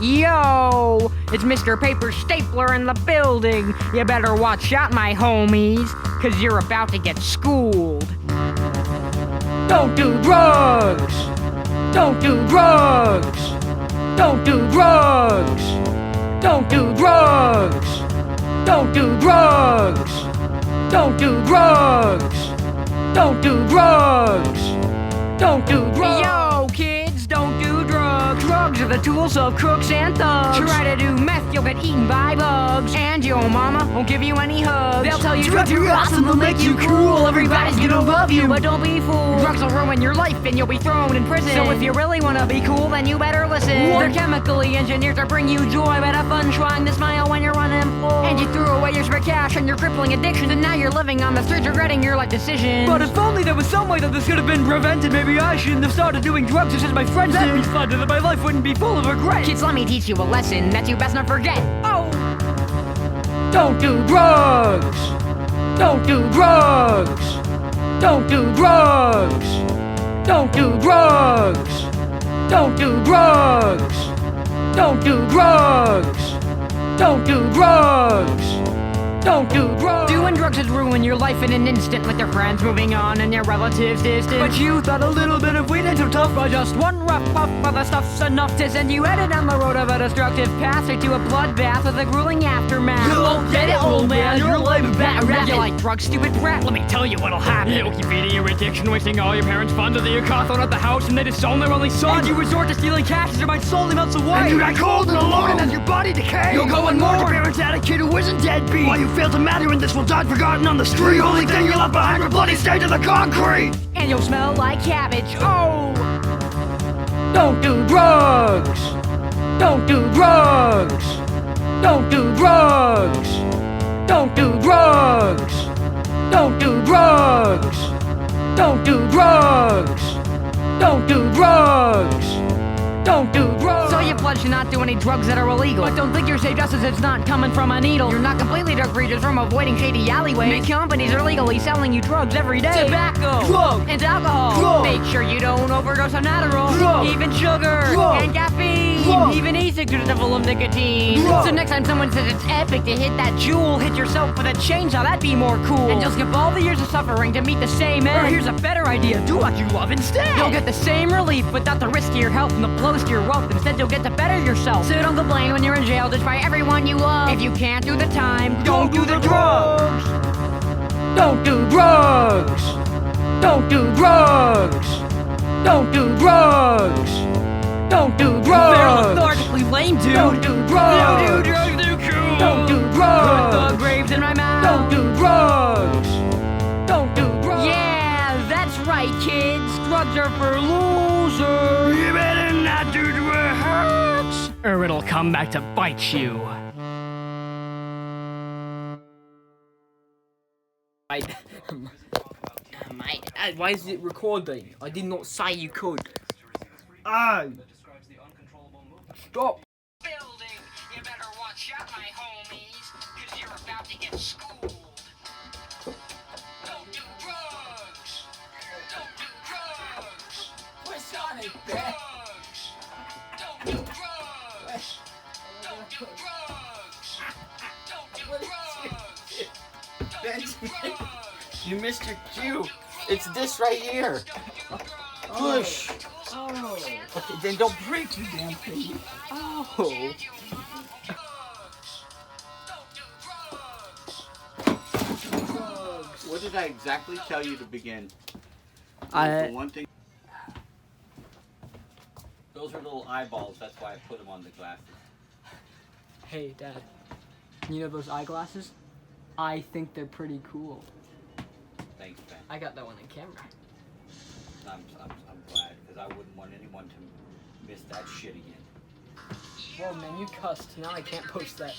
Yo, it's Mr. Paper Stapler in the building. You better watch out, my homies, cause you're about to get schooled. Don't do drugs! Don't do drugs! Don't do drugs! Don't do drugs! Don't do drugs! Don't do drugs! Don't do drugs! Don't do drugs! Yo, kids, don't do drugs! Drugs are the tools of crooks and thugs. Try to do meth, you'll get eaten by bugs. And your mama won't give you any hugs. They'll tell you drugs are awesome, they'll make you cool. Everybody's gonna love you, but don't be fooled. Drugs will ruin your life and you'll be thrown in prison. So if you really wanna be cool, then you better listen. They're chemically engineered to bring you joy, but have fun trying to smile when you're unemployed. And you threw away your spare cash and your crippling addiction, and now you're living on the streets regretting your life decisions. But if only there was some way that this could have been prevented, maybe I shouldn't have started doing drugs just as my friends did. That'd be fun, and then my life wouldn't be full of regret. Kids, let me teach you a lesson that you best not forget. Oh! Don't do drugs! Don't do drugs! Don't do drugs! Don't do drugs! Don't do drugs! Don't do drugs! Don't do drugs! Don't do drugs! Doing drugs would ruin your life in an instant, with your friends moving on and your relatives distant. But you thought a little bit of weed ain't so tough. But just one rough puff of the stuff's enough to send you headed down the road of a destructive path, straight to a bloodbath with a grueling aftermath. You won't get it, old man. You're a lame bat rat. You like drugs, stupid brat? Let me tell you what'll happen. You'll keep feeding your addiction, wasting all your parents' funds, until your car thrown out the house and they disown their only son. And you resort to stealing cash as your mind slowly melts away. And you got cold and alone, and as your body decays, You'll go and mourn mourn. your parents had a kid who isn't deadbeat. While you fail to matter in this world, died forgotten on the street. The only thing you left behind were bloody stains of the concrete. And you'll smell like cabbage. Oh! Don't do drugs! Don't do drugs! Don't do drugs! Don't do drugs! Don't do drugs! Don't do drugs! Don't do drugs! Don't do drugs! So you pledge to not do any drugs that are illegal. But don't think you're safe just as it's not coming from a needle. You're not completely drug-free just from avoiding shady alleyways. Big companies are legally selling you drugs every day. Tobacco, Drugs, and alcohol. Drugs. Make sure you don't overdose on Adderall. Drugs. Even sugar, Drugs. and caffeine. Drugs. Even e-cigarettes are full of nicotine. Drugs. So next time someone says it's epic to hit that jewel, hit yourself with a chainsaw, that'd be more cool. And you'll skip all the years of suffering to meet the same end. Or here's a better idea, do what you love instead. You'll get the same relief without the risk to your health and the blows to your wealth. Instead, you'll get to better yourself. So don't complain when you're in jail just by everyone you love. If you can't do the time, Don't do the drugs. Don't do drugs. Don't do drugs. Don't do drugs. Don't do They're drugs. lethargically lame, dude. Don't do drugs. Don't do drugs, they're cool. Don't do Put the drugs. grapes in my mouth. Don't do drugs. Don't do drugs. Yeah, that's right, kids. Drugs are for losers. You better not do drugs. Or it'll come back to bite you. Why is it recording? I did not say you could. Oh. Stop. Building. You better watch out, my homies, cause you're about to get schooled. Don't do drugs. Don't do drugs. Where's Sonic, Drugs. Don't do drugs. Don't do drugs. Don't do drugs. Don't do drugs. You missed your cue. It's this right here. Push. Oh. Okay, then don't break, you damn thing. Oh. What did I exactly tell you to begin? The one thing. Those are little eyeballs. That's why I put them on the glasses. Hey, Dad. You know those eyeglasses? I think they're pretty cool. Thanks, Ben. I got that one on camera. I'm glad because I wouldn't want anyone to miss that shit again. Whoa, man, you cussed. Now I can't post that.